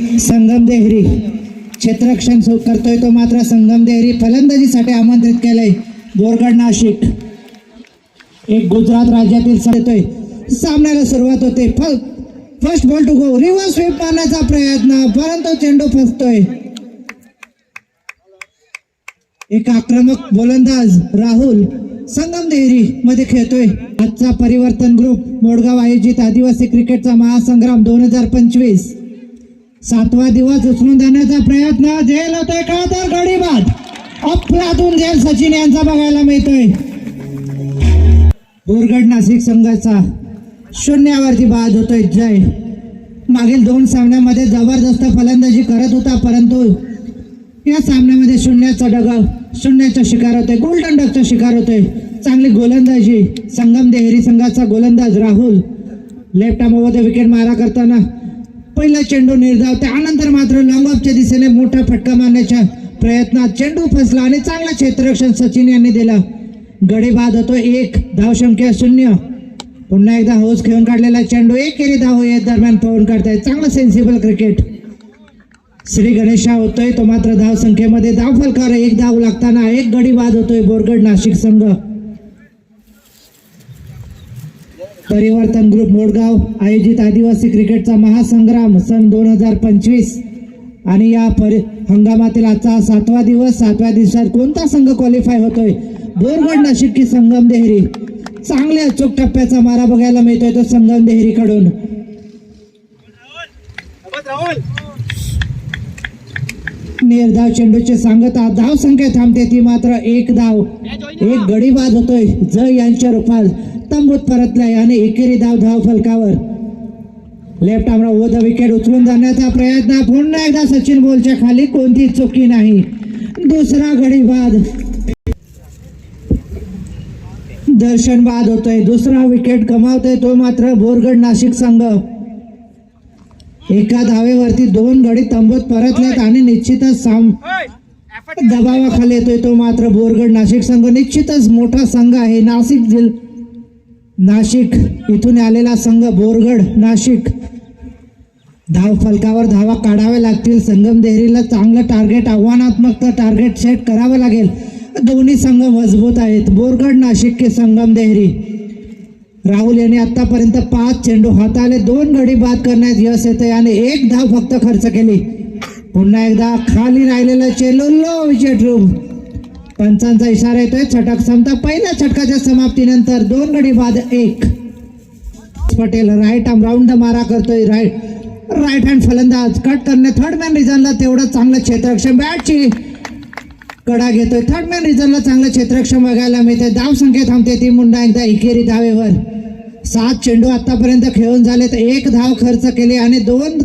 संगम देहरी क्षेत्ररक्षण करतोय तो मात्र संगम देहरी फलंदाजीसाठी आमंत्रित केलंय बोरगड नाशिक. एक गुजरात राज्यातील येतोय सामन्याला सुरुवात होते. First ball to go. Reverse sweep मारण्याचा प्रयत्न परंतु चेंडू फसतोय. एक आक्रमक गोलंदाज राहुल संगम देहरी मध्ये खेळतोय. आजचा परिवर्तन ग्रुप मोडगाव आयोजित आदिवासी क्रिकेटचा महासंग्राम 2025 7वा दिवस उचलून देण्याचा प्रयत्न. झेल होतोय का तर गडी बाद. अफलातून झेल सचिन यांचा बघायला मिळतोय. बोरगड नाशिक संघाचा 0वरती बाद होतोय जय. मागील 2 सामन्यामध्ये जबरदस्त फलंदाजी करत होता परंतु या सामन्यामध्ये 0चा शिकार होतोय. गोल्डन डकचा शिकार होतोय. चांगली गोलंदाजी संगम देहरी संघाचा गोलंदाज राहुल लेफ्ट आर्ममध्ये विकेट मारा करताना पहिला चेंडू निर्धाव. त्यानंतर मात्र लॉंग ऑफच्या दिशेने मोठा फटका मारण्याच्या प्रयत्नात चेंडू फसला आणि चांगला क्षेत्ररक्षण सचिन यांनी दिला. गडी बाद होतो. 1 धावसंख्या 0. पुन्हा एकदा हौस खेळून काढलेला चेंडू एकेरी धाव या दरम्यान पळून काढताय. चांगलं सेन्सिबल क्रिकेट. श्री गणेशा होतोय तो मात्र धाव संख्येमध्ये धाव फलकावर 1 धाव लागताना 1 गडी बाद होतोय बोरगड नाशिक संघ. परिवर्तन ग्रुप मोडगाव आयोजित आदिवासी क्रिकेटचा महासंग्राम सन 2025 आणि या हंगामातील आजचा 7वा दिवस. 7व्या दिवसात कोणता संघ क्वालिफाय होतोय? बोरगड नाशिक की संगम देहरी? चांगल्या अचूक टप्प्याचा मारा बघायला मिळतोय तो संगम देहरी कडून. निर्धाव चेंडूची सांगता. धाव संख्या थांबते ती मात्र 1 धाव. 1 गडी बाद होतोय. जय यांच्या रूपात तंबूत परतलाय आणि एकेरी धाव फलकावर. Left arm over the wicket उचलून जाण्याचा प्रयत्न. पुन्हा एकदा सचिन बॉलच्या खाली कोणती चुकी नाही. दुसरा गडी बाद. दर्शन बाद होतोय. दुसरा विकेट गमावतोय तो मात्र बोरगड नाशिक संघ. एका धावेवरती 2 गडी तंबूत परतलेत आणि निश्चितच दबावाखाली येतोय तो मात्र बोरगड नाशिक संघ. निश्चितच मोठा संघ आहे. नाशिक इथून आलेला संघ बोरगड नाशिक. धाव फलकावर धावा काढाव्या लागतील. संगम देहरीला चांगलं टार्गेट आव्हानात्मक टार्गेट सेट करावं लागेल. दोन्ही संघ मजबूत आहेत. बोरगड नाशिक के संगम देहरी. राहुल यांनी आतापर्यंत 5 चेंडू हाताळले. 2 गडी बाद करण्यात यश येते आणि 1 धाव फक्त खर्च केली. पुन्हा एकदा खाली राहिलेला चेंडू लो विकेट रूम. पंचांचा इशारा येतोय. छटक समता. पहिल्या छटकाच्या समाप्तीनंतर 2 गडी बाद 1. पटेल राईट आर्म राऊंड मारा करतोय. राईट हँड फलंदाज कट करणे. थर्ड मॅन रिझनला तेवढं चांगलं क्षेत्ररक्षण. बॅटची कडा घेतोय. थर्ड मॅन रिझनला चांगलं क्षेत्ररक्षण बघायला मिळते. धाव संख्या थांबते ती मुंडा एकदा एकेरी धावेवर. 7 चेंडू आतापर्यंत खेळून झाले तर 1 धाव खर्च केली आणि 2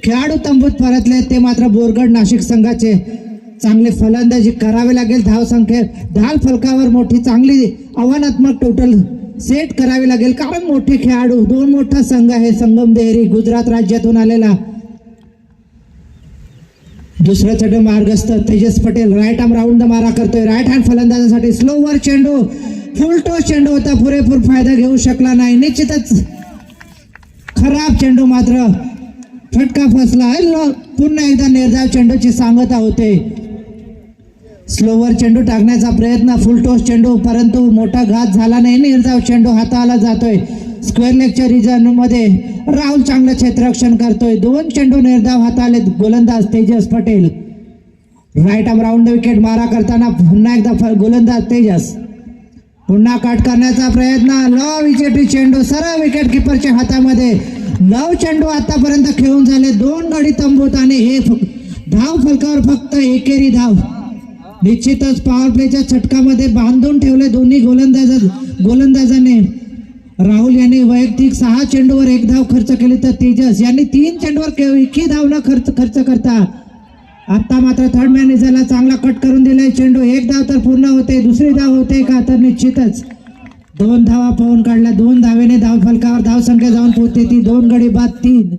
खेळाडू तंबूत परतले. ते मात्र बोरगड नाशिक संघाचे. चांगले फलंदाजी करावे लागेल. धाव संख्या धाव फलकावर मोठी चांगली आव्हानात्मक टोटल सेट करावी लागेल कारण मोठे खेळाडू 2 मोठा संघ आहे. संगम देहरी गुजरात राज्यातून आलेला. दुसरा चेंडू मार्गस्थ Tejas Patel right arm round मारा करतोय. राईट हँड फलंदाजासाठी स्लोवर चेंडू. फुल टॉस चेंडू होता. पुरेपूर फायदा घेऊ शकला नाही. निश्चितच खराब चेंडू मात्र फटका फसला. पुन्हा एकदा निर्धाव चेंडूची सांगता होते. स्लोवर चेंडू टाकण्याचा प्रयत्न. फुल टॉस चेंडू परंतु मोठा घात झाला नाही. निर्धाव चेंडू हाताला जातोय. स्क्वेअर लेगच्या रिजन मध्ये राहुल चांगलं क्षेत्ररक्षण करतोय. 2 चेंडू निर्धाव हाताले गोलंदाज Tejas Patel. Right arm round wicket मारा करताना पुन्हा एकदा गोलंदाज तेजस. पुन्हा कट करण्याचा प्रयत्न. लो विकेटी चेंडू सरळ विकेट किपरच्या हातामध्ये. 9 चेंडू आतापर्यंत खेळून झाले. 2 गडी तंबूत आणि 1 धाव फलकावर फक्त एकेरी धाव. निश्चितच पॉवर प्लेच्या छटकामध्ये बांधून ठेवले दोन्ही गोलंदाजाने. राहुल यांनी वैयक्तिक 6 चेंडूवर 1 धाव खर्च केली तर तेजस यांनी 3 चेंडूवर केवळ 1 धाव न खर्च करता आता मात्र थर्ड मॅन रिझनला चांगला कट करून दिलाय चेंडू. 1 धाव तर पूर्ण होते. दुसरी धाव होते का तर निश्चितच 2 धावा पळून काढल्या. 2 धावेने धाव फलकावर धाव संख्या जाऊन पोहोचते ती 2 गडी बाद 3.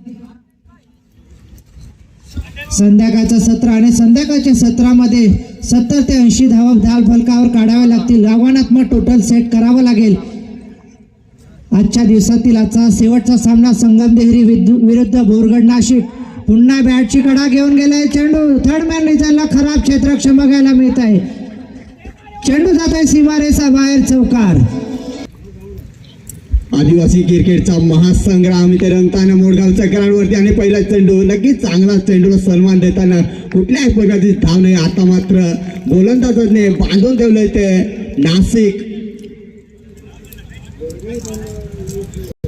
संध्याकाळचं सत्र आणि संध्याकाळच्या सत्रामध्ये 70 ते 80 धावा धाव फलकावर काढाव्या लागतील. आव्हानात्मक टोटल सेट करावं लागेल. आजच्या दिवसातील आजचा शेवटचा सामना संगम देहरी विरुद्ध बोरगड नाशिक. पुन्हा बॅटची कडा घेऊन गेलाय चेंडू थर्ड मॅन रिचाला खराब क्षेत्ररक्षण बघायला मिळत आहे. चेंडू जातोय सीमारेषा बाहेर चौकार. आदिवासी क्रिकेटचा महासंग्राम इथे रंगताना मोडगावच्या ग्राउंडवरती आणि पहिला चेंडू नक्कीच चांगला चेंडूला सन्मान देताना कुठल्याही प्रकारची धाव नाही. आता मात्र गोलंदाजाने बांधून ठेवलंय ते नाशिक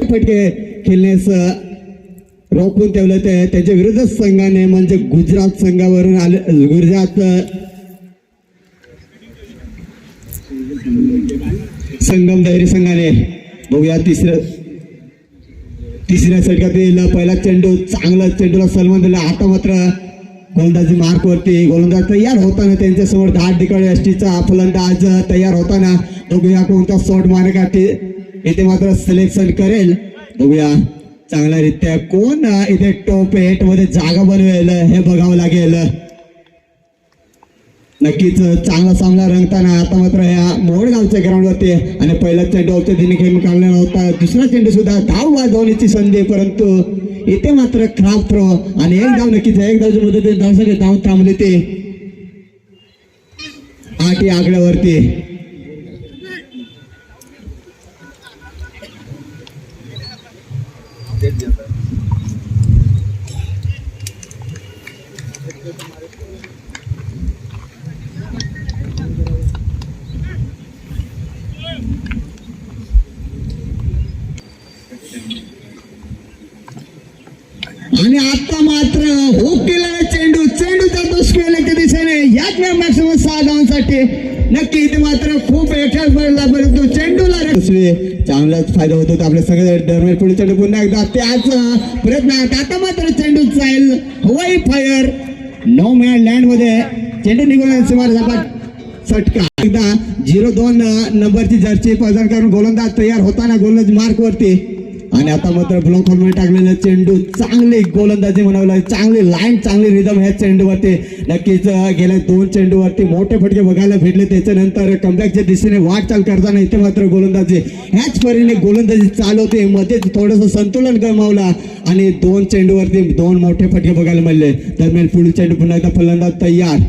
फटके खेळण्यास रोखून ठेवलं ते त्याच्या विरुद्ध संघाने म्हणजे गुजरात संघावरून आले. गुजरात संगम दहेरी संघाने बघूया तिसऱ्या षटकातील पहिला चेंडू चांगला चेंडूला सन्मान दिला. आता मात्र गोलंदाजी मार्क वरती गोलंदाज तयार होताना त्यांच्यासमोर 10 डिकॉय एसटीचा फलंदाज तयार होताना बघूया कोणता शॉट मारेकाठी इथे मात्र सिलेक्शन करेल. बघूया चांगल्यारीत्या कोण इथे टॉप 8 मध्ये जागा बनवेल हे बघावं लागेल. नक्कीच चांगला सामना रंगताना आता मात्र ह्या मोडगावच्या ग्राउंडवरती आणि पहिला चेंडू औषधीने खेळून काढलेला होता. दुसरा चेंडू सुद्धा धाव वाजवण्याची संधी परंतु इथे मात्र खराब थ्रो आणि एक धाव नक्कीच एक धावच्या मदतीने धाव थांबले ते 8 या आकड्यावरती. आणि आता मात्र हुक केलेला चेंडू जातो स्क्वेअरच्या दिशेने याच मॅक्सिमम 6 धावांसाठी. नक्की इथे मात्र खूप एकाच पडला परंतु चेंडूला चांगलाच फायदा होतो आपल्या सगळे दरम्यान. पुढे चेंडू पुन्हा एकदा त्याच प्रयत्नात आता मात्र चेंडू जाईल हवाई फायर नो मॅन लँड मध्ये चेंडू निघून सुमारे षटका. एकदा 0-2 नंबरची जर्सी प्रदान करून गोलंदाज तयार होताना गोलंदाज मार्क वरती आणि आता मात्र ब्लॉक मध्ये टाकलेला चेंडू चांगली गोलंदाजी म्हणावं चांगली लाईन चांगली रिदम ह्या चेंडूवरती. नक्कीच गेल्या 2 चेंडूवरती मोठे फटके बघायला भेटले. त्याच्यानंतर कमबॅकच्या दिशेने वाटचाल करताना इथे मात्र गोलंदाजी ह्याच परीने गोलंदाजी चालवते मध्ये थोडंसं संतुलन गमावला आणि 2 चेंडूवरती 2 मोठे फटके बघायला मिळले. दरम्यान पुढील चेंडू पुन्हा एकदा फलंदाज तयार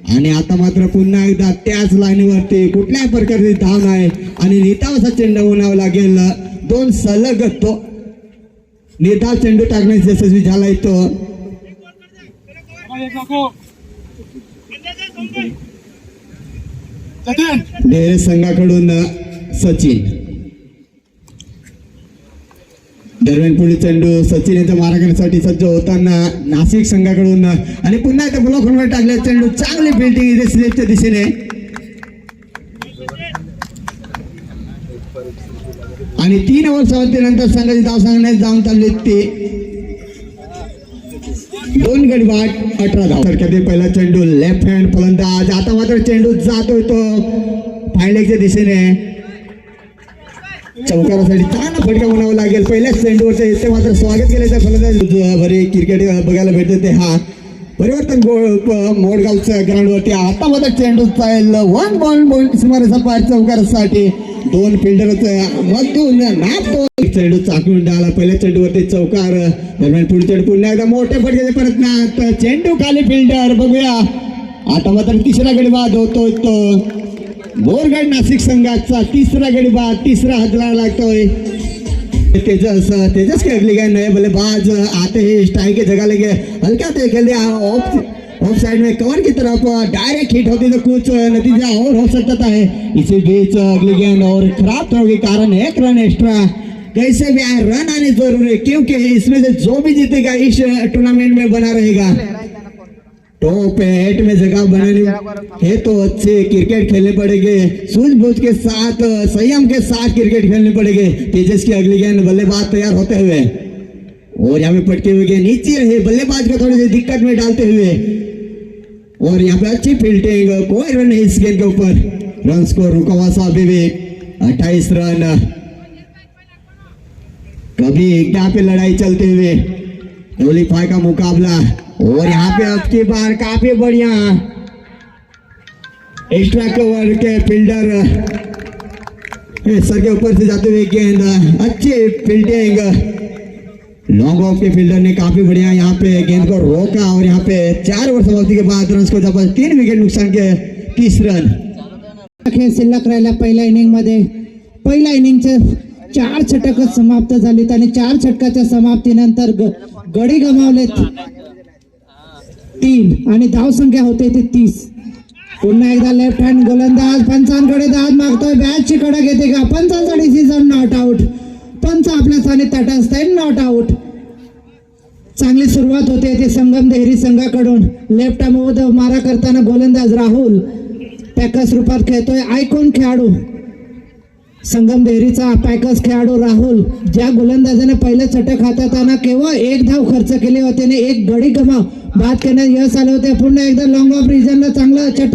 आणि आता मात्र पुन्हा एकदा त्याच लाईनीवरती कुठल्याही प्रकारची धाव नाही आणि नितावसा चेंडू म्हणावं लागेल. 2 सलग तो निधा चेंडू टाकण्यास यशस्वी झालाय तो. डेरे संघाकडून सचिन. दरम्यान पुढील चेंडू सचिन यांचा मारा करण्यासाठी सज्ज होताना नाशिक संघाकडून आणि पुन्हा एकदा ब्लॉक मध्ये टाकले चेंडू चांगली फिल्डिंग इथे स्लेपच्या दिशेने आणि 3 ओव्हरनंतर संघाची धाव सांगण्यास जाऊन चालले ते 2 गडी बाद 18 धाव. सरकारने पहिला चेंडू लेफ्ट हँड फलंदाज आता मात्र चेंडू जातोय तो फायलेकच्या दिशेने चौकारासाठी चांगला फटका म्हणावा लागेल. पहिल्याच चेंडूवरच्या इथे मात्र स्वागत केलं त्या फलंदाज बरे क्रिकेट बघायला भेटते ते हा परिवर्तन मोडगावच्या ग्राउंडवरती. आता मात्र चेंडू चालेल 1 बॉल सुमारे सपाट चौकारासाठी 2 फिल्डरचं मधून नापतो चेंडू चाकून डाला. पहिल्या चेंडूवरती चौकार. दरम्यान पुढे चेंडू पुन्हा एकदा मोठ्या फटक्याच्या प्रयत्नात चेंडू खाली फिल्डर. बघूया आता मात्र तिसरा गडी बाद होतोय तो बोरगड नाशिक संघाचा. तिसरा गडी बाद तिसरा हजरा लागतोय. तेजस के अगली गए नए बल्लेबाज आते ही स्ट्राइक के जगह लेके हल्का से खेल दिया ऑफ साइड में कवर की तरफ डायरेक्ट हिट होती तो कुछ नतीजा और हो सकता है. इसी बीच अगली गेंद और खराब थ्रो के कारण 1 रन एक्स्ट्रा. कैसे भी आए रन आने जरूरी है क्योंकि इसमें से जो भी जीतेगा इस टूर्नामेंट में बना रहेगा. टॉप 8 में जगह बनाने है तो अच्छे क्रिकेट खेलने पड़ेंगे. सूझबूझ के साथ संयम के साथ क्रिकेट खेलने पड़ेंगे. तेजस की अगली गेंद बल्लेबाज तैयार होते हुए और यहाँ पे पटके हुए गेंद नीचे है बल्लेबाज को थोड़ी सी दिक्कत में डालते हुए और यहाँ पे अच्छी फील्डिंग. कोई रन नहीं इस गेंद के ऊपर. रन स्कोर रुकावासा अभी भी 28 रन. कभी यहाँ पे लड़ाई चलते हुए क्वालिफाई का मुकाबला और यहाँ पे अब की बार काफी बढ़िया एक्स्ट्रा कवर के फील्डर सर के ऊपर से जाते हुए गेंद अच्छी फील्डिंग लॉन्ग ऑफ के फील्डर ने काफी बढ़िया यहाँ पे गेंद को रोका और यहाँ पे 4 ओवर समाप्ति के बाद रन को जबरदस्त 3 विकेट नुकसान के 30 रन खेळ शिल्लक राहिला पहिल्या इनिंग मध्ये. पहिल्या इनिंगचे 4 षटकच समाप्त झालीत आणि 4 षटकाच्या समाप्तीनंतर गडी गमावलेत 3 आणि धावसंख्या होते ते 30. पुन्हा एकदा लेफ्ट हँड गोलंदाज पंचांकडे दाद मागतोय. बॅटची कडक येते का? पंचांचा डिसिजन नॉट आउट. पंच आपल्या स्थानी तटस्थ आहे, नॉट आउट. चांगली सुरुवात होते ते संगम देहरी संघाकडून. लेफ्ट आर्म मारा करताना गोलंदाज राहुल पॅकर्स रूपात खेळतोय. आयकॉन खेळाडू संगम देहरीचा पॅकर्स खेळाडू राहुल, ज्या गोलंदाजाने पहिलं षटक हाताळताना केवळ 1 धाव खर्च केले होते आणि 1 गडी गमाव बाद करण्यात यश आले होते. पुन्हा एकदा लॉंग ऑफ रिजनला चांगला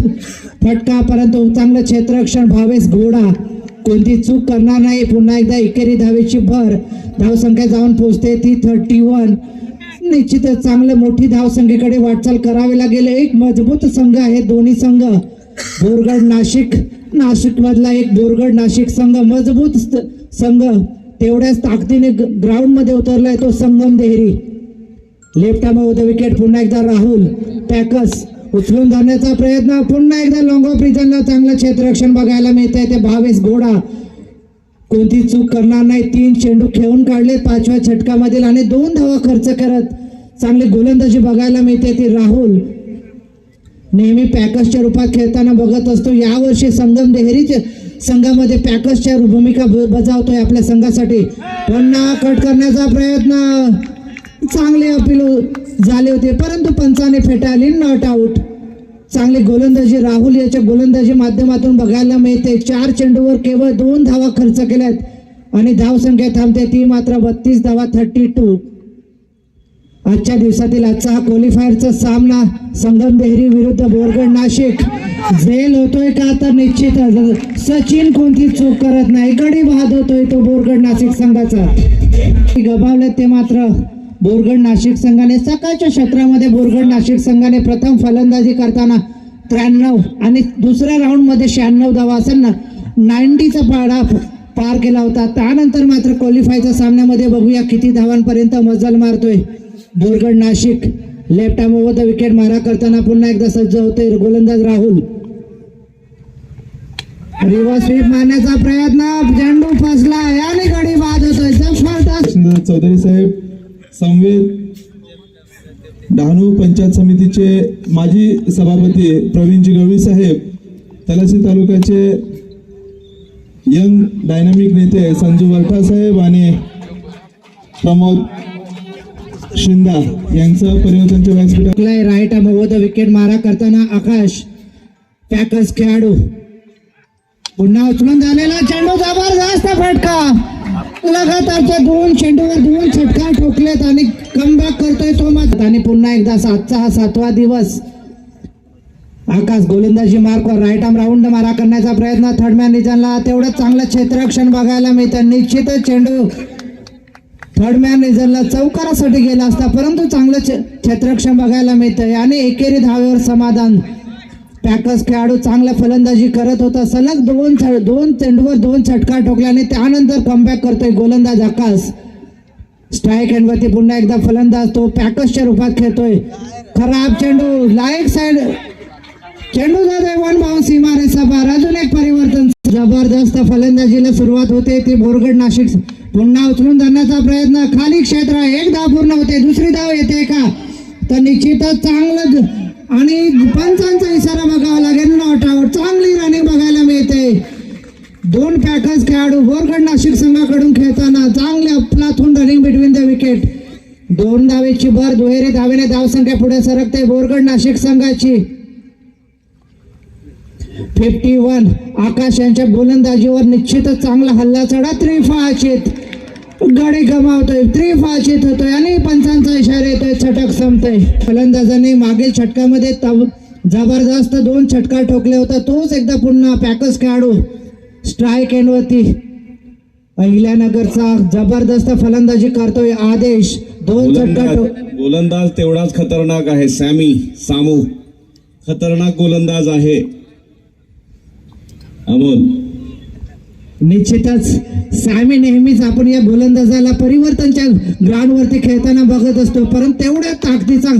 फटका, परंतु चांगलं क्षेत्ररक्षण. भावेश घोडा कोणती चूक करणार नाही. पुन्हा एकदा एकेरी धावेची भर. धावसंख्या जाऊन पोहोचते ती 31. निश्चितच चांगलं मोठी धावसंख्येकडे वाटचाल करावी लागेल. एक मजबूत संघ आहे दोन्ही संघ. बोरगड नाशिक मधला एक बोरगड नाशिक संघ मजबूत संघ, तेवढ्याच ताकदीने ग्राउंड मध्ये उतरलाय तो Sangam Dehri. Left arm wicket. पुन्हा एकदा राहुल पॅकर्स उचलून धरण्याचा प्रयत्न. पुन्हा एकदा लॉंग ऑफ रिजनला चांगलं क्षेत्ररक्षण बघायला मिळत आहे. ते भावेश घोडा कोणती चूक करणार नाही. 3 चेंडू खेळून काढले 5व्या षटकामधील आणि 2 धावा खर्च करत चांगली गोलंदाजी बघायला मिळते ती राहुल. नेहमी पॅकर्सच्या रूपात खेळताना बघत असतो. यावर्षी संगम देहरीच्या संघामध्ये पॅकर्सच्या भूमिका बजावतोय आपल्या संघासाठी. पुन्हा कट करण्याचा प्रयत्न. चांगले अपील झाले होते परंतु पंचाने फेटाळली, नॉट आउट. चांगली गोलंदाजी राहुल याच्या गोलंदाजी माध्यमातून बघायला मिळते. 4 चेंडूवर केवळ 2 धावा खर्च केल्यात आणि धावसंख्या थांबते ती मात्र 32 धावा 32. आजच्या दिवसातील आजचा हा क्वालिफायरचा सामना संगम देहरी विरुद्ध बोरगड नाशिक. झेल होतोय का? तर निश्चित सचिन कोणती चूक करत नाही. गडी बाद होतोय तो बोरगड नाशिक संघाचा. गमावले ते मात्र बोरगड नाशिक संघाने. सकाळच्या क्षेत्रामध्ये बोरगड नाशिक संघाने प्रथम फलंदाजी करताना 93 आणि दुसऱ्या राऊंड मध्ये 96 धावा असं 90चा पाडा पार केला होता. त्यानंतर मात्र क्वालिफायच्या सामन्यामध्ये बघूया किती धावांपर्यंत मजल मारतोय Borgad Nashik. Left arm wicket मारा करताना पुन्हा एकदा सज्ज होते गोलंदाज राहुल. रिव्हर्स स्वीप मारण्याचा प्रयत्न. चेंडू फसला आणि गडी बाद होतोय. जबरदस्त. चौधरी साहेब संवेद डहाणू पंचायत समितीचे माजी सभापती प्रवीणजी गवळी साहेब, तलासी तालुक्याचे यंग डायनामिक नेते संजू वरठा साहेब आणि प्रमोद शिंदा यांचं परिवर्तनचे व्यासपीठ. राईट आर्म विकेट मारा करताना आकाश पॅकर्स खेळाडू. पुन्हा उचलून झालेला चेंडू. जबरदस्त फटका. लगातारच्या 2 चेंडूवर 2 षटकार ठोकलेत आणि कमबॅक करतोय तो मात्र. आणि पुन्हा एकदा आजचा हा 7वा दिवस. आकाश गोलंदाजी मार्कवर राईट आर्म राऊंड मारा करण्याचा प्रयत्न. थर्ड मॅन रिजनला तेवढं चांगलं क्षेत्ररक्षण बघायला मिळतं. निश्चितच चेंडू थर्ड मॅन रिजनला चौकारासाठी गेला असता परंतु चांगलं क्षेत्ररक्षण बघायला मिळतंय आणि एकेरी धावेवर समाधान. पॅकर्स खेळाडू चांगला फलंदाजी करत होता. सलग 2 चेंडूवर 2 षटकार ठोकले आणि त्यानंतर कमबॅक करतोय गोलंदाज आकाश. स्ट्राईक हँडवरती पुन्हा एकदा फलंदाज तो पॅकर्सच्या रूपात खेळतोय. खराब चेंडू. लाईट साइड चेंडू जातोय. 1 बाउन्स सीमारेषा पार. अजून एक परिवर्तन. जबरदस्त फलंदाजीला सुरुवात होते ती बोरगड नाशिक. पुन्हा उचलून धरण्याचा प्रयत्न. खाली क्षेत्र. 1 धाव पूर्ण होते. दुसरी धाव येते का? तर निश्चितच चांगलं आणि पंचांचा इशारा बघावा लागेल. Not out. चांगली रनिंग बघायला मिळते. 2 पॅकर्स खेळाडू बोरगड नाशिक संघाकडून खेळताना चांगले अफलातून रनिंग बिटवीन द विकेट. 2 धावेची भर. दुहेरी धावेने धावसंख्या पुढे सरकते बोरगड नाशिक संघाची. 51. आकाश यांच्या गोलंदाजीवर निश्चितच चांगला हल्ला चढा. त्रिफाचित गडी गमावतोय. त्रिफाचित होतोय आणि पंचांचा इशारा येतोय. षटक संपतोय. फलंदाजाने मागील षटकामध्ये जबरदस्त 2 षटकार ठोकले होता. तोच एकदा पुन्हा पॅकर्स खेळाडू स्ट्राईक एंडवरती अहिल्यानगरचा जबरदस्त फलंदाजी करतोय आदेश. 2 षटकार. गोलंदाज तेवढाच खतरनाक आहे. सामू खतरनाक गोलंदाज आहे. अमोल निश्चितच सॅमी नेहमीच आपण या गोलंदाजाला परिवर्तनच्या ग्राउंडवरती खेळताना बघत असतो, परंतु तेवढ्या ताकदीचा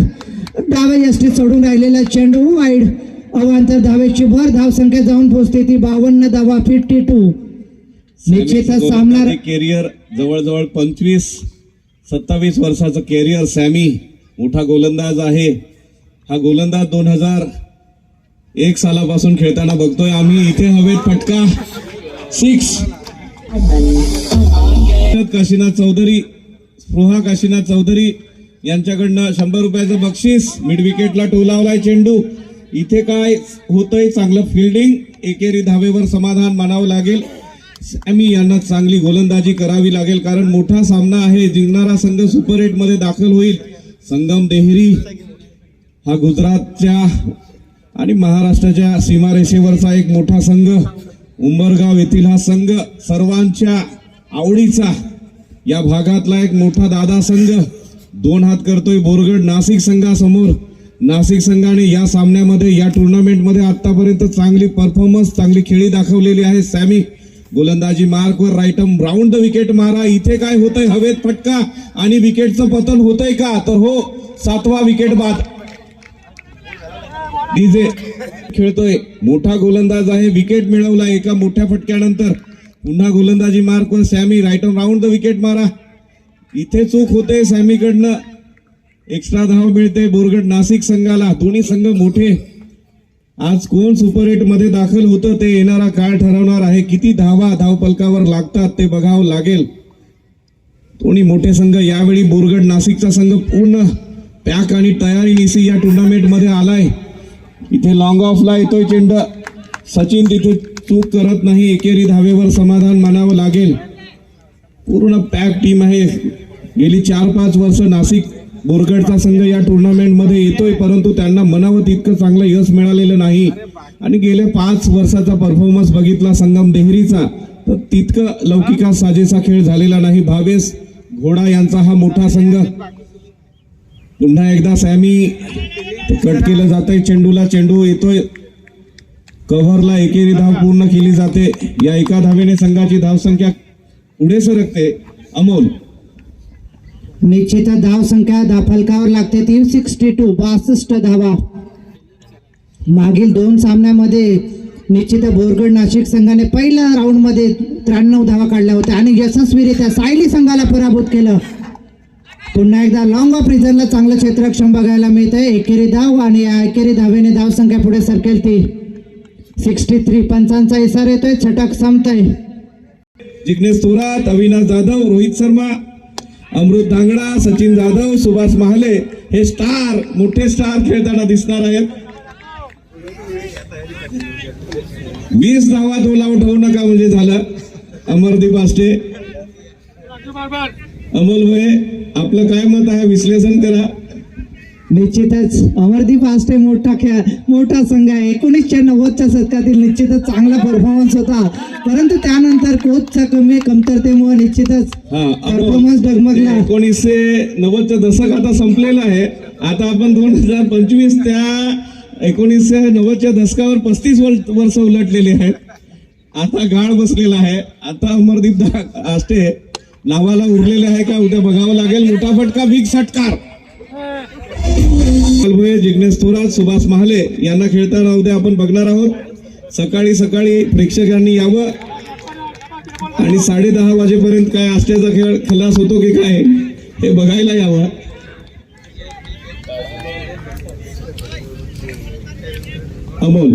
डाव्या यष्टी सोडून राहिलेला चेंडू वाईड. अवांतर धावेची भर धावसंख्या जाऊन पोहोचते ती 52 धावा 52. निश्चितच सामना कॅरियर जवळजवळ 25-27 वर्षाचं कॅरियर सॅमी मोठा गोलंदाज आहे. हा गोलंदाज 2001 सालापासून खेळताना बघतोय आम्ही. इथे हवेत फटका 6. काशीनाथ चौधरी, स्पृहा काशीनाथ चौधरी यांच्याकडनं 100 रुपयाचं बक्षीस. मिड विकेटला टोलावलाय चेंडू. इथे काय होतंय, चांगलं फिल्डिंग, एकेरी धावेवर समाधान मानावं लागेल. सॅमी यांना चांगली गोलंदाजी करावी लागेल, कारण मोठा सामना आहे. जिंकणारा संघ सुपर 8 मध्ये दाखल होईल. संगम देहरी हा गुजरातच्या आणि महाराष्ट्राच्या सीमारेषेवरचा एक मोठा संघ. उंबरगाव येथील हा संघ सर्वांच्या आवडीचा, या भागातला एक मोठा दादा संघ 2 हात करतोय बोरगड नाशिक संघासमोर. नाशिक संघाने या सामन्यामध्ये, या टुर्नामेंटमध्ये आतापर्यंत चांगली परफॉर्मन्स, चांगली खेळी दाखवलेली आहे. सॅमी गोलंदाजी मार्कवर right arm round the wicket मारा. इथे काय होतंय, हवेत फटका आणि विकेटचं पतन होतंय का, तर हो, 7वा विकेट बाद. डीजे खेळतोय, मोठा गोलंदाज आहे, विकेट मिळवला एका मोठ्या फटक्यानंतर. पुन्हा गोलंदाजी मार्कवर Sammy, right arm round the wicket मारा. इथे चूक होते सॅमीकडनं, एक्स्ट्रा धाव मिळते बोरगड नाशिक संघाला. दोन्ही संघ मोठे. आज कोण सुपर 8 मध्ये दाखल होतं ते येणारा काळ ठरवणार आहे. किती धावा धावपलकावर लागतात ते बघावं लागेल. दोन्ही मोठे संघ. यावेळी बोरगड नाशिकचा संघ पूर्ण पॅक आणि तयारीनिशी या टुर्नामेंट मध्ये आलाय. इथे लॉंग ऑफला येतोय चेंडू. सचिन तिथे चूक करत नाही. एकेरी धावेवर समाधान मानावं लागेल. पूर्ण पॅक टीम आहे. गेली 4-5 वर्ष नाशिक बोरगडचा संघ या टुर्नामेंट मध्ये येतोय, परंतु त्यांना मनावं तितकं चांगलं यश मिळालेलं नाही. आणि गेल्या 5 वर्षाचा परफॉर्मन्स बघितला संगम देहरीचा, तर तितकं लौकिका साजेसा खेळ झालेला नाही. भावेश घोडा यांचा हा मोठा संघ. पुन्हा एकदा सॅमी कट केलं जातंय चेंडूला. चेंडू येतोय कव्हरला. एकेरी धाव पूर्ण केली जाते. या एका धावेने संघाची धावसंख्या पुढे सरकते. अमोल निश्चित धाव संख्या फलकावर लागते 62 धावा. मागील 2 सामन्यामध्ये निश्चित बोरगड नाशिक संघाने पहिल्या राऊंड मध्ये 93 धावा काढल्या होत्या आणि यशस्वीरित्या सायली संघाला पराभूत केलं. पुन्हा एकदा लॉंग ऑफ रिझनला चांगलं क्षेत्ररक्षण बघायला मिळतंय. एकेरी धाव आणि या एकेरी धावेने धाव संख्या पुढे सरकेल ती 63. पंचांचा इशारा येतोय. छटक संपतंय. जिग्नेश थोरात, अविनाश जाधव, रोहित शर्मा, अमृत दांगडा, सचिन जाधव, सुभाष महाले हे स्टार, मोठे स्टार खेळताना दिसणार आहेत. 20 धावात ऑल आउट होऊ नका म्हणजे झालं. अमरदीप आष्टे, अमोल होय, आपलं काय मत आहे, विश्लेषण करा. निश्चितच अमरदीप आष्टे मोठा संघ आहे. 1990च्या शतकातील निश्चितच चांगला परफॉर्मन्स होता, परंतु त्यानंतर कोचच्या कमतरतेमुळे निश्चितच परफॉर्मन्स डगमगला. 1990चं दशक आता संपलेलं आहे. आता आपण 2025 त्या 1990च्या दशकावर 35 वर्ष उलटलेली आहेत. आता गाळ बसलेला आहे. आता अमरदीप आष्टे नावाला उरलेले आहे का उद्या बघावं लागेल. मोठा फटका, बिग षटकार. जिग्नेश थोरात, सुभाष महाले यांना खेळताना उद्या आपण बघणार आहोत. सकाळी प्रेक्षकांनी यावं आणि 10:30 वाजेपर्यंत काय आष्ट्याचा खेळ खलास होतो की काय हे बघायला यावं. अमोल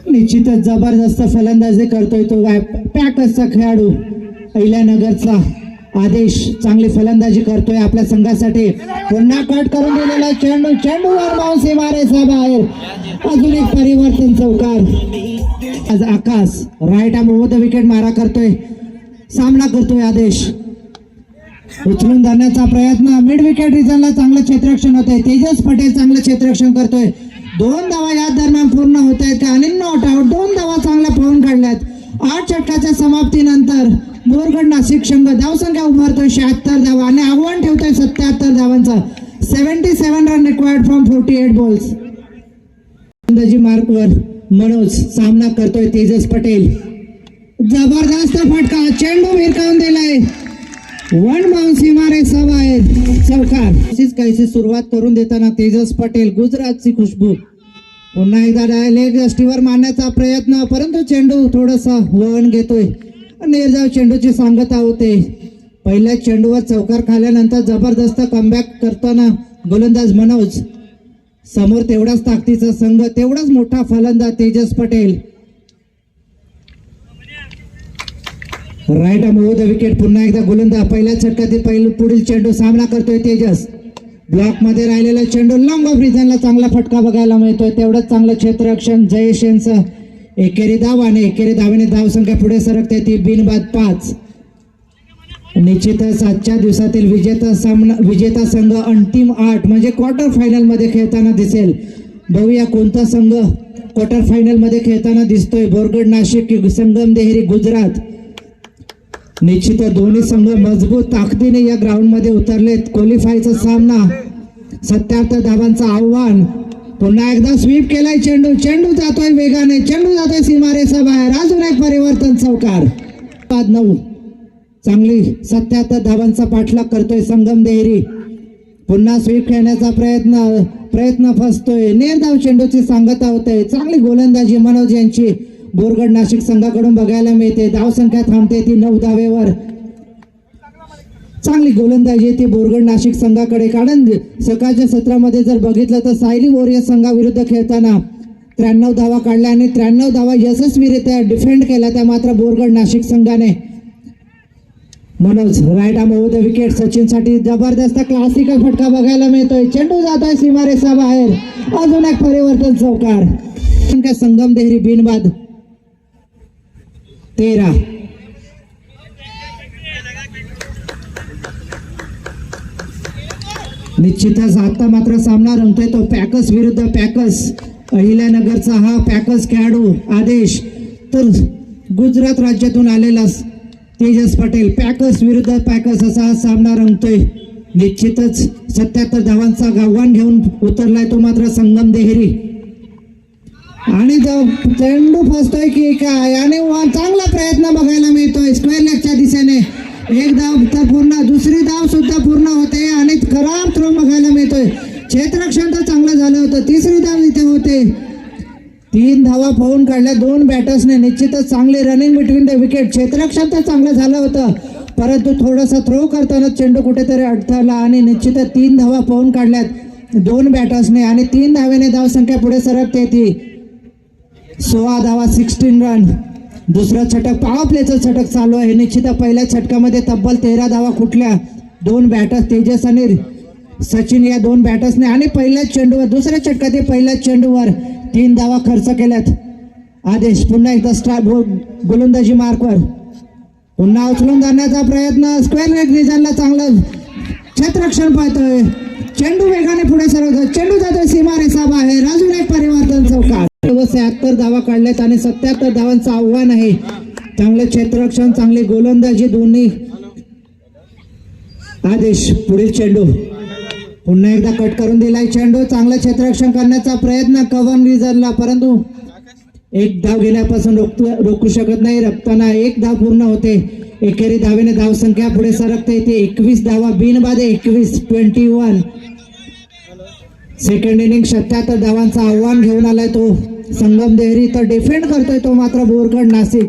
निश्चितच जबरदस्त फलंदाजी करतोय तो पॅकचा खेळाडू. अहिल्यानगरचा आदेश चांगली फलंदाजी करतोय आपल्या संघासाठी. पुन्हा कट करून दिलेला चेंडूवर बाउन्स मारायचा बाहेर. अजून एक परिवर्तन चौकार. आज Akash right arm over the wicket मारा करतोय. सामना करतोय आदेश. उचलून धरण्याचा प्रयत्न. मिड विकेट रिजनला चांगलं क्षेत्ररक्षण होतंय. तेजस पटेल चांगलं क्षेत्ररक्षण करतोय. 2 धावा या दरम्यान पूर्ण होत आहेत का आणि नॉट आउट. 2 धावा चांगल्या पळून काढल्यात. 8 षटकाच्या समाप्तीनंतर बोरगड नाशिक संघ धावसंख्या उभारतोय 76 धावा आणि आव्हान ठेवतोय 77 धावांचा. 77 रन रिक्वायर्ड फ्रॉम 48 बॉल्स. फलंदाजी मार्कवर मनोज सामना करतोय तेजस पटेल. जबरदस्त फटका, चेंडू भिरकावून दिलाय, वन बाउन्स सीमारेषा बाहेर, चौकार. अशीच काहीशी सुरुवात करून देताना तेजस पटेल, गुजरातची खुशबू पुन्हा एकदा डायलेग यष्टीवर मारण्याचा प्रयत्न, परंतु चेंडू थोडासा वळण घेतोय, निर्धाव चेंडूची सांगता होते. पहिल्या चेंडूवर चौकार खाल्यानंतर जबरदस्त कमबॅक करताना गोलंदाज मनोज, समोर तेवढाच ताकदीचा संघ, तेवढाच मोठा फलंदाज Tejas Patel. Right arm over the wicket, पुन्हा एकदा गोलंदाज पहिल्या षटकातील पुढील चेंडू सामना करतोय तेजस. ब्लॉक मध्ये राहिलेला चेंडू लॉंग ऑफ रिजनला चांगला फटका बघायला मिळतोय, तेवढंच चांगलं क्षेत्ररक्षण जयेश यांचं. एकेरी धाव आणि एकेरी धावेने धाव संख्या पुढे सरकते ती बिनबाद 5. निश्चितच आजच्या दिवसातील विजेता संघ अंतिम 8 म्हणजे क्वार्टर फायनल मध्ये खेळताना दिसेल. बघूया कोणता संघ क्वार्टर फायनल मध्ये खेळताना दिसतोय. बोरगड नाशिक की संगम देहरी गुजरात. निश्चितच दोन्ही संघ मजबूत ताकदीने या ग्राउंड मध्ये उतरलेत. क्वालिफायचा सामना 77 धावांचं आव्हान. पुन्हा एकदा स्वीप केलाय चेंडू, चेंडू जातोय वेगाने, चेंडू जातोय सीमारेषा बाहेर, अजून एक परिवर्तन, चौकार. 9 चांगली 77 धावांचा पाठलाग करतोय संगम देहरी. पुन्हा स्वीप खेळण्याचा प्रयत्न फसतोय, निर्धाव चेंडूची सांगता होते. चांगली गोलंदाजी मनोज यांची बोरगड नाशिक संघाकडून बघायला मिळते. धावसंख्या थांबते ती 9 धावेवर. चांगली गोलंदाजी ती बोरगड नाशिक संघाकडे, कारण सकाळच्या सत्रामध्ये जर बघितलं तर सायली वॉरियर्स संघाविरुद्ध खेळताना 93 धावा काढल्या आणि 93 धावा यशस्वीरित्या डिफेंड केल्या त्या मात्र बोरगड नाशिक संघाने. Manoj right arm over the wicket, Sachin साठी जबरदस्त क्लासिकल फटका बघायला मिळतोय. चेंडू जातोय सीमारेषा बाहेर, अजून एक परिवर्तन, चौकार. संगम देहरी बिनबाद 13. निश्चितच आता मात्र सामना रंगतोय तो पॅकर्स विरुद्ध पॅकर्स. अहिल्यानगरचा हा पॅकर्स खेळाडू आदेश, तर गुजरात राज्यातून आलेला तेजस पटेल. पॅकर्स विरुद्ध पॅकर्स असा हा सामना रंगतोय. निश्चितच 77 धावांचा आव्हान घेऊन उतरलाय तो मात्र संगम देहरी. आणि चेंडू फसतोय की काय, आणि चांगला प्रयत्न बघायला मिळतोय स्क्वेअर लेगच्या दिशेने. एक धाव तर पूर्ण, दुसरी धाव सुद्धा पूर्ण होते आणि खराब थ्रो बघायला मिळतोय. क्षेत्ररक्षण तर चांगलं झालं होतं, तिसरी धाव इथे होते. 3 धावा पळून काढल्या 2 बॅटर्सने. निश्चितच चांगली रनिंग बिटवीन द विकेट. क्षेत्ररक्षण तर चांगलं झालं होतं, परंतु थोडासा थ्रो करताना चेंडू कुठेतरी अडथळला आणि निश्चितच 3 धावा पळून काढल्यात 2 बॅटर्सने आणि 3 धावेने धावसंख्या पुढे सरकते ती 16 धावा, 16 रन. दुसरं षटक, पॉवर प्लेचं षटक चालू आहे. निश्चित पहिल्या षटकामध्ये तब्बल 13 धावा कुठल्या 2 बॅटर्स तेजस आणि सचिन या 2 बॅटर्सने आणि पहिल्याच चेंडूवर, दुसऱ्या षटकातील पहिल्याच चेंडूवर 3 धावा खर्च केल्यात. आदेश पुन्हा एकदा स्टार गोलंदाजी मार्कवर, पुन्हा उचलून जाण्याचा प्रयत्न. स्क्वेअर लेग रिजनला चांगलं क्षेत्ररक्षण पाहतोय. चेंडू वेगाने पुढे सरकतो, चेंडू जातोय सीमारेषा बाहेर, अजून एक परिवर्तन, चौकार. 76 धावा काढल्यात आणि 77 धावांचं आव्हान आहे. चांगले क्षेत्ररक्षण, चांगली गोलंदाजी दोन्ही. आदेश पुढील चेंडू पुन्हा एकदा कट करून दिलाय चेंडू. चांगलं क्षेत्ररक्षण करण्याचा प्रयत्न कव्हन रिझनला, परंतु 1 धाव गेल्यापासून रोखू शकत नाही. रक्ताना 1 धाव पूर्ण होते. एकेरी धावेने धावसंख्या पुढे सरकते ते 21 धावा बिनबाद 21. सेकंड इनिंग 77 धावांचं आव्हान घेऊन आलाय तो संगम देहरी, तर डिफेंड करतोय तो मात्र बोरगड नाशिक.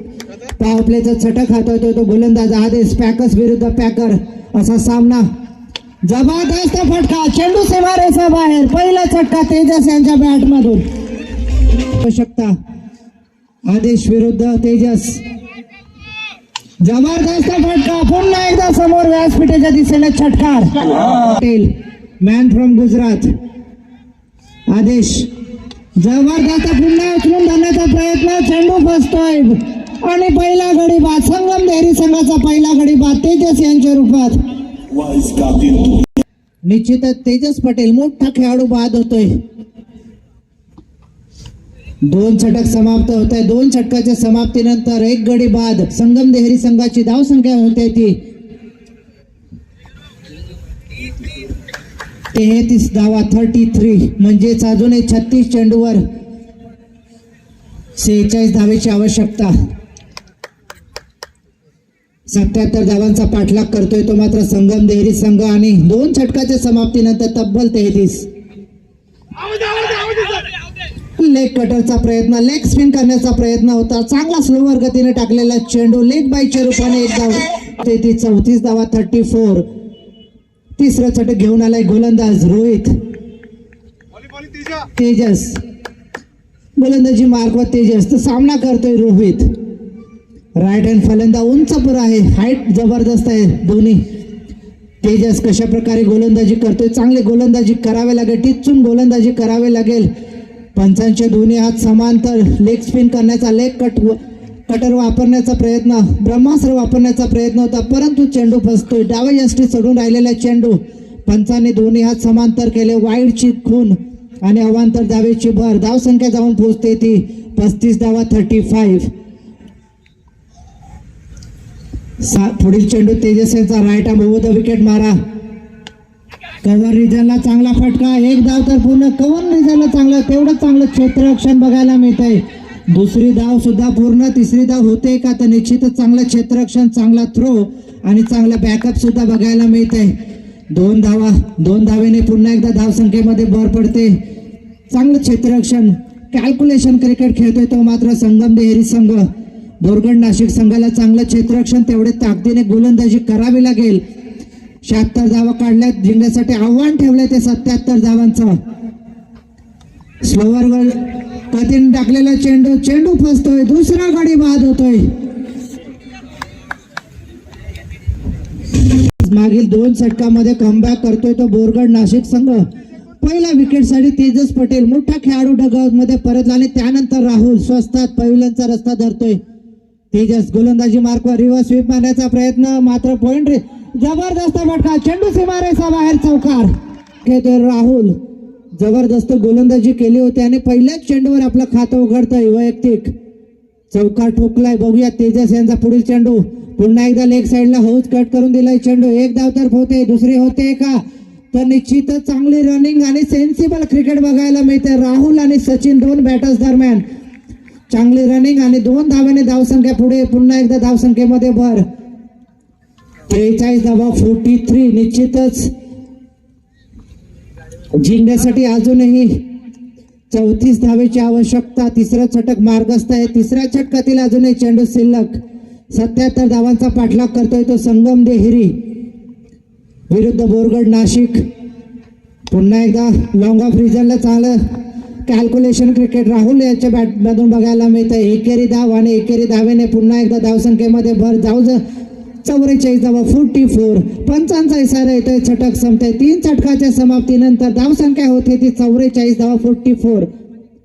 पॉवर प्लेचं षटक हातवतोय तो गोलंदाज आदेश. पॅकर्स विरुद्ध पॅकर असा सामना. जबरदस्त फटका, चेंडू सीमारेषा बाहेर. पहिला फटका तेजस यांच्या बॅटमधून. आवश्यकता आदेश विरुद्ध तेजस. जबरदस्त फटका, पुन्हा एकदा समोर व्यासपीठाच्या दिशेने षटकार. Patel man from Gujarat. आदेश जबरदस्त पुन्हा उचलून धरण्याचा प्रयत्न, चेंडू फसतोय आणि पहिला गडी बाद. संगम देहरी संघाचा पहिला गडी बाद तेजस यांच्या रूपात. निश्चितच तेजस पटेल मोठा खेळाडू बाद होतोय. 2 षटक समाप्त होत आहे. 2 षटकाच्या समाप्तीनंतर 1 गडी बाद. संगम देहरी संघाची धावसंख्या होते ती 33 धावा 33, म्हणजेच अजूनही 36 चेंडूवर 46 धावेची आवश्यकता. 77 धावांचा पाठलाग करतोय तो मात्र संगम देहरी संघ आणि 2 षटकाच्या समाप्तीनंतर तब्बल 33. लेग कटरचा प्रयत्न, लेग स्पिन करण्याचा प्रयत्न होता, चांगला स्लोवर गतीने टाकलेला चेंडू लेग बायच्या रूपाने 1 धाव. 34 धावा 34. तिसरं षटक घेऊन आलाय गोलंदाज रोहित. तेजस गोलंदाजी मार्कवर तेजस तर सामना करतोय रोहित. राईट हँड फलंदा उंच पुरा आहे, हाईट जबरदस्त आहे दोन्ही. तेजस कशा प्रकारे गोलंदाजी करतोय, चांगली गोलंदाजी करावी लागेल, टिचून गोलंदाजी करावी लागेल. पंचांचे दोन्ही हात समांतर, लेग स्पिन करण्याचा, लेग कटर वापरण्याचा प्रयत्न, ब्रह्मास्त्र वापरण्याचा प्रयत्न होता परंतु चेंडू फसतोय. डाव्या यष्टी सोडून राहिलेला चेंडू पंचांनी दोन्ही हात समांतर केले. वाईडची खून आणि अवांतर धावेची भर. धावसंख्या जाऊन पोहोचते ती 35 धावा 35. पुढील चेंडू तेजस यांचा right arm over the wicket मारा. कव्हर रिजनला चांगला फटका, 1 धाव तर पूर्ण. कव्हर रिजनला चांगलं, तेवढं चांगलं क्षेत्ररक्षण बघायला मिळत आहे. दुसरी धाव सुद्धा पूर्ण, तिसरी धाव होते का तर निश्चितच चांगलं क्षेत्ररक्षण, चांगला थ्रो आणि चांगला बॅकअप सुद्धा बघायला मिळत आहे. 2 धावा, 2 धावेने पुन्हा एकदा धावसंख्येमध्ये भर पडते. चांगलं क्षेत्ररक्षण, कॅल्क्युलेशन क्रिकेट खेळतोय तो मात्र संगम देहरी संघ. बोरगड नाशिक संघाला चांगलं क्षेत्ररक्षण, तेवढे ताकदीने गोलंदाजी करावी लागेल. 76 धावा काढल्यात, जिंकण्यासाठी आव्हान ठेवलंय ते 77 धावांचं. स्लोवर गतीने टाकलेला चेंडू, चेंडू फसतोय, दुसरा गडी बाद होतोय. मागील 2 षटकामध्ये कमबॅक करतोय तो बोरगड नाशिक संघ. पहिल्या विकेटसाठी तेजस पटेल मोठा खेळाडू डगआउट मध्ये परतला आणि त्यानंतर राहुल स्वस्तात पॅव्हिलियनचा रस्ता धरतोय. तेजस गोलंदाजी मार्कवर रिव्हर्स स्वीप मारण्याचा प्रयत्न, मात्र पॉइंट जबरदस्त फटका, चेंडू सीमारेषा बाहेर चौकार खेळतोय राहुल. जबरदस्त गोलंदाजी केली होती आणि पहिल्याच चेंडूवर आपलं खातं उघडतंय. वैयक्तिक चौकार ठोकलाय. बघूया तेजस यांचा पुढील चेंडू. पुन्हा एकदा लेग साईडला हौज कट करून दिलाय चेंडू. 1 धाव तर होते, दुसरी होते का तर निश्चितच चांगली रनिंग आणि सेन्सिबल क्रिकेट बघायला मिळते. राहुल आणि सचिन 2 बॅटर्स दरम्यान चांगली रनिंग आणि 2 धाव्याने धावसंख्या पुढे. पुन्हा एकदा धावसंख्येमध्ये भर. 43 धावा 43. निश्चितच जिंकण्यासाठी अजूनही 34 धावेची आवश्यकता. तिसरं षटक मार्गस्थ आहे. तिसऱ्या षटकातील अजूनही चेंडू शिल्लक. 77 धावांचा पाठलाग करतोय तो संगम देहिरी विरुद्ध बोरगड नाशिक. पुन्हा एकदा लॉंग ऑफ रिजनला चांगलं कॅल्क्युलेशन क्रिकेट राहुल याच्या बॅटमधून बघायला मिळतं. एकेरी धाव आणि एकेरी धावेने पुन्हा एकदा धावसंख्येमध्ये भर. 44 धावा 44. पंचांचा इशारा येतोय, षटक संपतंय. 3 षटकाच्या समाप्तीनंतर धावसंख्या होते ती 44 धावा 44.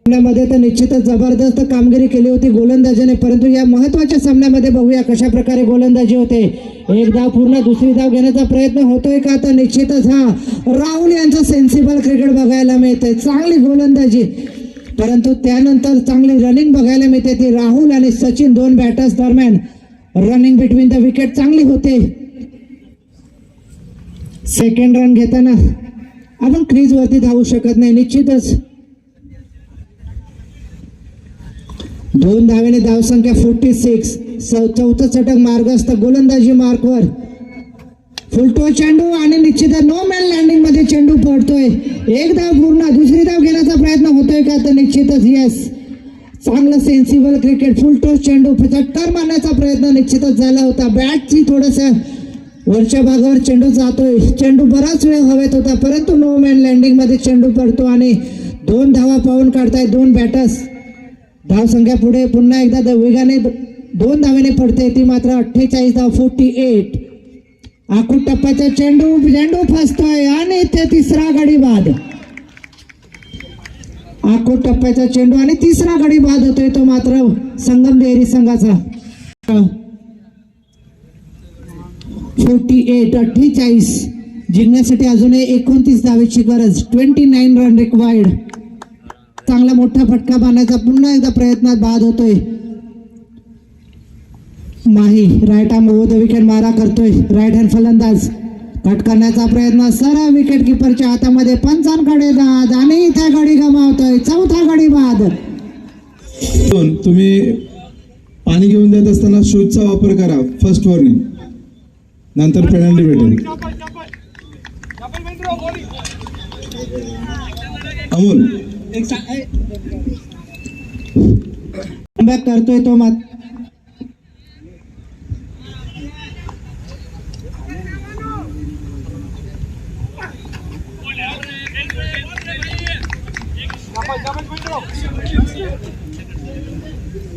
सामन्यामध्ये तर निश्चितच जबरदस्त कामगिरी केली होती गोलंदाजीने, परंतु या महत्वाच्या सामन्यामध्ये बघूया कशा प्रकारे गोलंदाजी होते. 1 धाव पूर्ण, दुसरी धाव घेण्याचा प्रयत्न होतोय का तर निश्चितच राहुल यांचं सेन्सिबल क्रिकेट बघायला मिळते. चांगली गोलंदाजी परंतु त्यानंतर चांगली रनिंग बघायला मिळते ती राहुल आणि सचिन 2 बॅटर्स दरम्यान. रनिंग बिटवीन द विकेट चांगली होते. सेकंड रन घेताना आपण क्रीज वरती धावू शकत नाही. निश्चितच 2 धावेने धावसंख्या 46. चौथं षटक मार्गस्थ. गोलंदाजी मार्कवर फुलटो चेंडू आणि निश्चितच नो मॅन लँडिंग मध्ये चेंडू पडतोय. 1 धाव पूर्ण, दुसरी धाव घेण्याचा प्रयत्न होतोय का तर निश्चितच यस. चांगलं सेन्सिबल क्रिकेट. फुलटो चेंडू चटकार मारण्याचा प्रयत्न निश्चितच झाला होता. बॅटची थोडस वरच्या भागावर चेंडू जातोय. चेंडू बराच वेळ हवेत होता परंतु नो मॅन लँडिंग मध्ये चेंडू पडतो आणि 2 धावा पाहून काढताय 2 बॅटर्स. धावसंख्या पुढे पुन्हा एकदा वेगाने 2 धावेने पडते ती मात्र 48 धाव 48. आखूड टप्प्याचा चेंडू फसतोय आणि ते तिसरा गडी बाद. आखूड टप्प्याचा चेंडू आणि तिसरा गडी बाद होतोय तो मात्र संगम देहरी संघाचा. 48 जिंकण्यासाठी अजूनही 29 धावेची गरज. 29 रन रिक्वायर्ड. चांगला मोठा फटका बांधण्याचा पुन्हा एकदा प्रयत्नात बाद होतोय. Mahi right arm over the wicket मारा करतोय. राईट हँड फलंदाज कट करण्याचा प्रयत्न सरळ विकेट किपरच्या हातामध्ये. पंचांकडे बाद आणि इथे गडी गमावतोय. चौथा गडी बाद. तुम्ही पाणी घेऊन जात असताना शूजचा वापर करा. फर्स्ट वॉर्निंग, नंतर पेनल्टी भेटेल. अमोल कमबॅक करतोय तो मात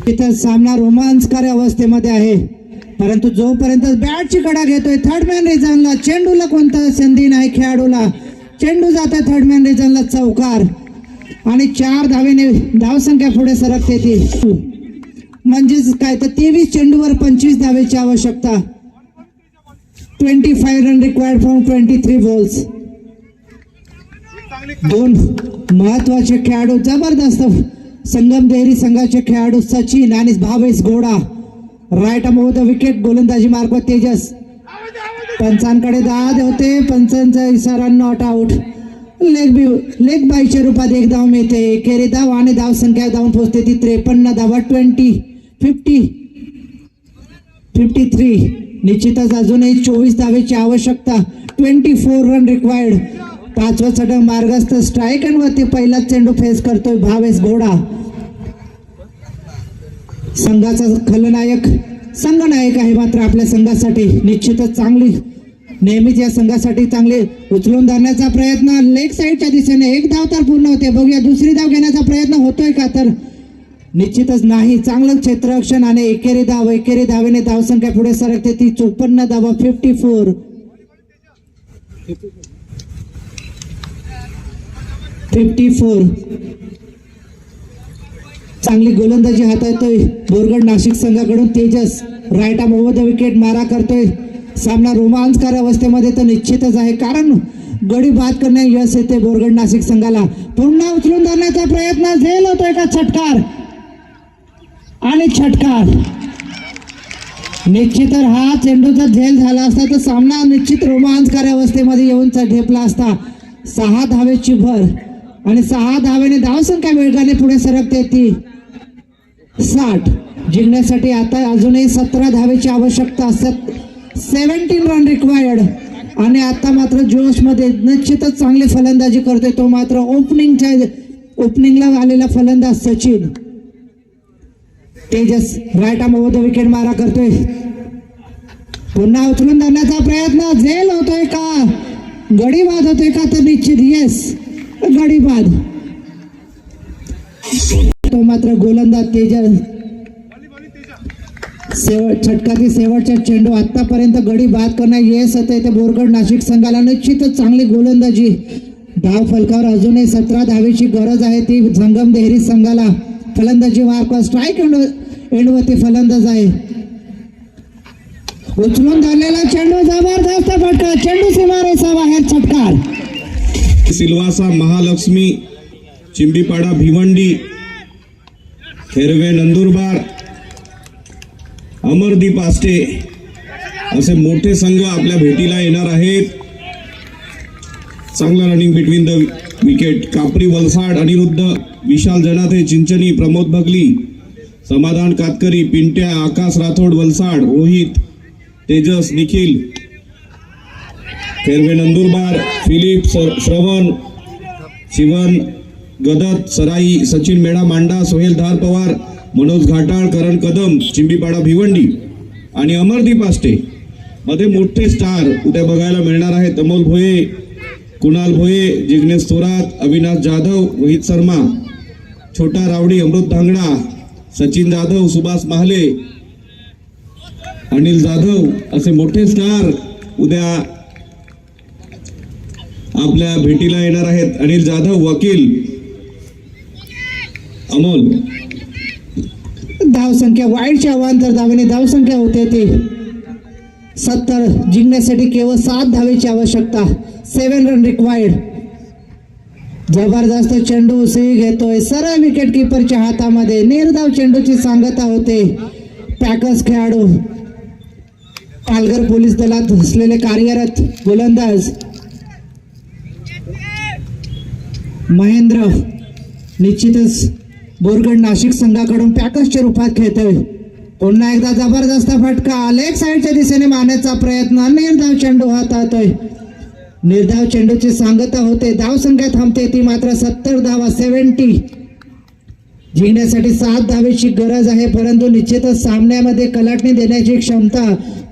इथं सामना रोमांचकारी अवस्थेमध्ये आहे, परंतु जोपर्यंत बॅटची कडा घेतोय थर्ड मॅन रिझनला, चेंडूला कोणता संधी नाही खेळाडूला, चेंडू जातोय थर्ड मॅन रिझनला चौकार आणि 4 धावेने धावसंख्या पुढे सरकते ती. म्हणजेच काय तर 23 चेंडूवर 25 धावेची आवश्यकता. 25 रन रिक्वायर्ड फ्रॉम 23 बॉल्स. दोन महत्वाचे खेळाडू, जबरदस्त संगम देहरी संघाचे खेळाडू सचिन आणि Bhavesh Ghoda. Right arm over the wicket, गोलंदाजी मार्फत तेजस. पंचांकडे दाद होते, पंचांचा इशारा नॉट आउट. लेग बाईच्या रूपात एक धाव मिळते, एकेरी धाव आणि धाव संख्या धावून पोहोचते ती 53 धावा. 53. निश्चितच अजूनही 24 धावेची आवश्यकता. 24 रन रिक्वायर्ड. 5वा षटक मार्गस्थ, स्ट्राईक अँड वरती पहिलाच चेंडू फेस करतोय भावेश घोडा. संघाचा खलनायक संघनायक आहे मात्र आपल्या संघासाठी निश्चितच चांगली, नेहमीच या संघासाठी चांगले उचलून धरण्याचा प्रयत्न. लेग साईडच्या दिशेने एक धाव तर पूर्ण होते, बघूया दुसरी धाव घेण्याचा प्रयत्न होतोय का, तर निश्चितच नाही. चांगलं क्षेत्ररक्षण आणि एकेरी धावेने धावसंख्या पुढे सरकते ती 54 धावा. 54. चांगली गोलंदाजी हाताळतोय बोरगड नाशिक संघाकडून Tejas. Right arm over the wicket मारा करतोय. सामना रोमांचकारी अवस्थेमध्ये तर निश्चितच आहे, कारण गडी बाद करण्यात यश येते बोरगड नाशिक संघाला. पुन्हा उचलून धरण्याचा प्रयत्न, झेल होतोय का, छटकार आणि छटकार. निश्चित हा चेंडूचा झेल झाला असता तर सामना निश्चित रोमांचकारी अवस्थेमध्ये येऊन ढेपला असता. 6 धावेची भर आणि 6 धावेने धावसंख्या वेगाने पुढे सरकते ती 60. जिंकण्यासाठी आता अजूनही 17 धावेची आवश्यकता. 17 रन रिक्वायर्ड. आणि आता मात्र जोशमध्ये निश्चितच चांगली फलंदाजी करतोय तो मात्र ओपनिंगला आलेला फलंदाज Sachin. Tejas right arm over the wicket मारा करतोय. पुन्हा उचलून धरण्याचा प्रयत्न, झेल होतोय का, गडी बाद होतोय का, तर निश्चित येस गडी बाद. तो मात्र गोलंदाज तेजस. छटकाची शेवटचा चेंडू, आतापर्यंत गडी बाद करण्यात यश होते ते बोरगड नाशिक संघाला. निश्चितच चांगली गोलंदाजी. धाव फलकावर अजूनही 17 धावेची गरज आहे ती संगम देहरी संघाला. फलंदाजी मार्फत स्ट्राईक एंडवरती फलंदाज आहे. उचलून धरलेला चेंडू, जबरदस्त फटका, चेंडू सीमारेषा बाहेर, छटकार. सिल्वासा महालक्ष्मी, चिंबीपाडा भिवंडी, खेरवे नंदुरबार, अमरदीप आष्टे असे मोठे संघ आपल्या भेटीला येणार आहेत. चांगला running between the wicket. Kapri Valsad, Aniruddh, Vishal Janathe Chinchani, Pramod Bhagli, Samadhan Katkari, Pintya, Akash Rathod Valsad, Rohit, Tejas, Nikhil, Kherwe Nandurbar, Philip, Shravan, Shivan, गदत, सराई, सचिन मेढा मांडा, सोहेल धार पवार, मनोज घाटाळ, करण कदम, चिंबीपाडा भिवंडी आणि अमरदीप आष्टे मध्ये मोठे स्टार उद्या बघायला मिळणार आहेत. अमोल भोये, कुणाल भोये, जिग्नेश थोरात, अविनाश जाधव, रोहित शर्मा, छोटा रावडी, अमृत धांगडा, सचिन जाधव, सुभाष महाले, अनिल जाधव असे मोठे स्टार उद्या आपल्या भेटीला येणार आहेत. अनिल जाधव, वकील, अमोल. धावसंख्या वाईटच्या अवांतर धावेने धावसंख्या होते ती 70. जिंकण्यासाठी केवळ 7 धावेची आवश्यकता. 7 रन रिक्वायर्ड. जबरदस्त चेंडू उसळी घेतोय सरळ विकेट किपरच्या हातामध्ये. निर्धाव चेंडूची सांगता होते. पॅकर्स खेळाडू, पालघर पोलीस दलात असलेले कार्यरत गोलंदाज महेंद्र निश्चितच बोरगड नाशिक संघाकडून पॅकर्सच्या रूपात खेळतोय. पुन्हा एकदा जबरदस्त फटका लेग साईडच्या दिशेने मारण्याचा प्रयत्न, निर्धाव चेंडू हाताळतोय. निर्धाव चेंडूची सांगता होते, धावसंख्या थांबते ती मात्र 70 धावा 70. जिंकण्यासाठी 7 धावेची गरज आहे, परंतु निश्चितच सामन्यामध्ये कलाटणी देण्याची क्षमता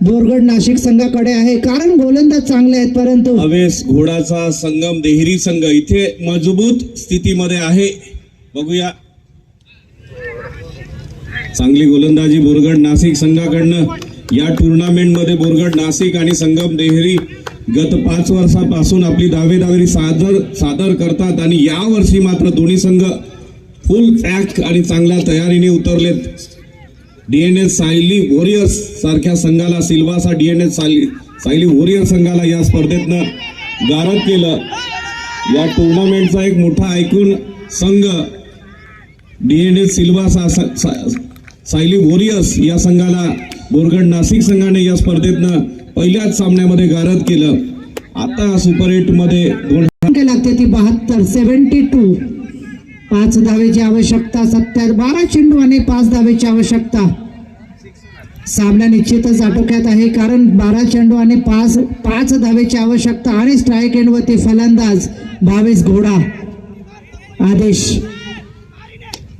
बोरगड नाशिक संघाकडे आहे, कारण गोलंदाज चांगले आहेत. परंतु अवेस घोडाचा संगम देहरी संघ इथे मजबूत स्थितीमध्ये आहे. बघूया, चांगली गोलंदाजी बोरगड नाशिक संघाकडनं. या टुर्नामेंटमध्ये बोरगड नाशिक आणि संगम देहरी गत 5 वर्षापासून आपली दावेदारी सादर करतात आणि या वर्षी मात्र दोन्ही संघ फुल पॅक आणि चांगल्या तयारीने उतरलेत. डीएनएस सायली वॉरियर्स सारख्या संघाला, सिल्वासा डीएनएस सायली वॉरियर संघाला या स्पर्धेतनं गारद केलं. या टुर्नामेंटचा एक मोठा ऐकून संघ डीएनएस सिल्वासा सायली वॉरियर्स या संघाला बोरगड नाशिक संघाने या स्पर्धेतनं पहिल्याच सामन्यामध्ये गारद केलं. आता सुपर 8 मध्ये लागते ती 72 72. 5 धावेची आवश्यकता, 12 चेंडू आणि 5 धावेची आवश्यकता. सामना निश्चितच आटोक्यात आहे, कारण 12 चेंडू आणि 5 धावेची आवश्यकता आणि स्ट्राईक एंडवरती फलंदाज भावेश घोडा. आदेश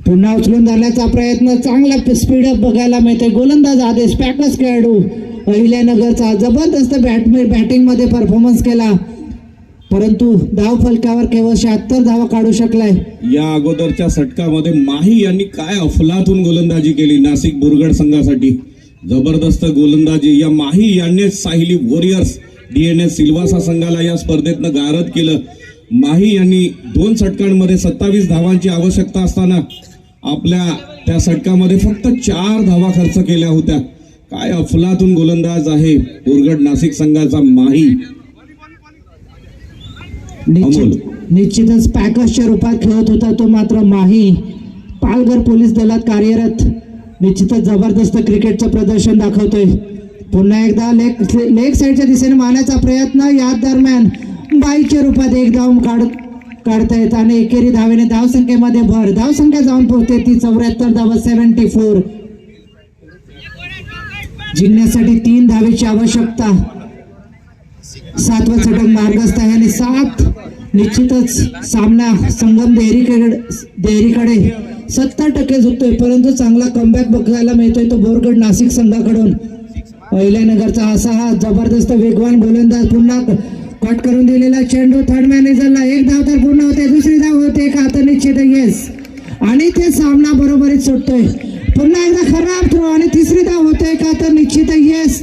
पुन्हा उचलून धरण्याचा प्रयत्न, चांगला स्पीडअप बघायला मिळते. गोलंदाज आदेश पॅकच खेळाडू अहिल्यानगरचा जबरदस्त बॅटिंग मध्ये परफॉर्मन्स केला, परंतु धाव फलकावर केवळ 76 धावा काढू शकलाय. या अगोदरच्या षटकामध्ये माही यांनी काय अफलातून गोलंदाजी केली नाशिक बोरगड संघासाठी. जबरदस्त गोलंदाजी या माही यांनी सायली वॉरियर्स डीएनएस सिल्वासा संघाला या स्पर्धेतनं गारद केलं. माही यांनी 2 षटकांमध्ये 27 धावांची आवश्यकता असताना आपल्या त्या षटकामध्ये फक्त 4 धावा खर्च केल्या होत्या. काय अफलातून गोलंदाज आहे बोरगड नाशिक संघाचा माही. निश्चितच पॅकर्सच्या रूपात खेळत होता तो मात्र माही. पालघर पोलीस दलात कार्यरत, निश्चितच जबरदस्त क्रिकेटचं प्रदर्शन दाखवतोय. पुन्हा एकदा लेग साईडच्या दिशेने मारण्याचा प्रयत्न, या दरम्यान बाईच्या रूपात एक धाव काढतायत आणि एकेरी धावेने धावसंख्येमध्ये भर. धावसंख्या जाऊन पोहोचते ती 74 धावा 74. जिंकण्यासाठी 3 धावेची आवश्यकता. 7वा षटक मार्गस्थ आहे आणि 7. निश्चितच सामना संगम देहरीकडे 70% झुकतोय, परंतु चांगला कमबॅक बघायला मिळतोय तो बोरगड नाशिक संघाकडून. अहिल्यानगरचा असा हा जबरदस्त वेगवान गोलंदाज. पुन्हा कट करून दिलेला चेंडू थर्ड मॅनेजरला. 1 धाव तर पूर्ण होते, दुसरी धाव होते का तर निश्चित येस, आणि ते सामना बरोबरीत सुटतोय. पुन्हा एकदा खराब थ्रो आणि 3री धाव होते का तर निश्चित येस,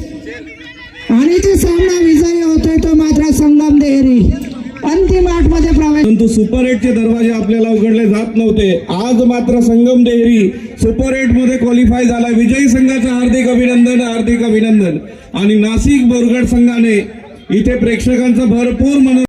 आणि ते सामना विजयी होतोय तो मात्र संगम देहरी. अंतिम 8 मध्ये प्रवेश. परंतु सुपर 8 चे दरवाजे आपल्याला उघडले जात नव्हते. आज मात्र संगम देहरी सुपर 8 मध्ये क्वालिफाय झाला. विजयी संघाचं हार्दिक अभिनंदन, हार्दिक अभिनंदन. आणि नाशिक बोरगड संघाने इथे प्रेक्षकांचं भरपूर